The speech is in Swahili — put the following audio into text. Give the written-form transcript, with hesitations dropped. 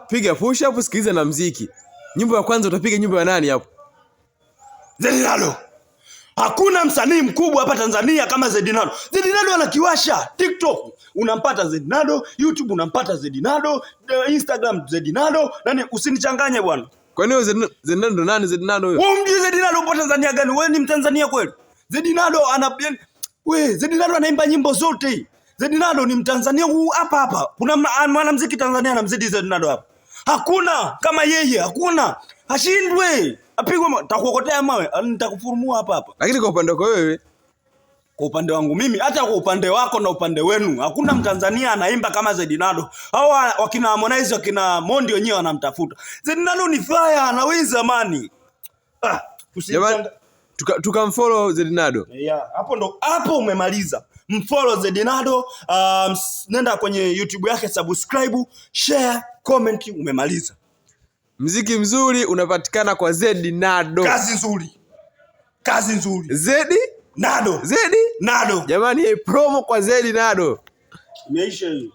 Piga push up, sikiliza na muziki. Nyimbo ya kwanza utapiga nyimbo ya nani hapo? Zedinado. Hakuna msanii mkubwa hapa Tanzania kama Zedinado. Zedinado anakiwasha. TikTok unampata Zedinado, YouTube unampata Zedinado, Instagram Zedinado. Nani usinichanganye bwana. Kwa nini Zedinado ndo nani Zedinado huyo? Wewe mjui Zedinado upo Tanzania gani? Wewe ni Mtanzania kweli? Zedinado Zedinado anaimba nyimbo zote. Zedinado ni Mtanzania hapa hapa. Kuna mwanamuziki Tanzania anamzidi Zedinado hapa. Hakuna kama yeye, hakuna. Ashindwe. Apigwe takuokotea mawe, nitakufurumua hapa hapa. Lakini kwa upande wako wewe, kwa upande wangu mimi, hata kwa upande wako na upande wenu, hakuna Mtanzania anaimba kama Zedinado. Hao wakina Harmonize, wakina Mondi wenyewe wanamtafuta. Zedinado ni fire, anaweza mani. Tukamfollow Zedinado. Yeah, hapo umemaliza. Mfollow Zedinado, nenda kwenye YouTube yake, subscribe, share, comment, umemaliza. Mziki mzuri unapatikana kwa Zedinado. Kazi nzuri. Zedinado. Jamani, promo kwa Zedinado. Imeisha hiyo.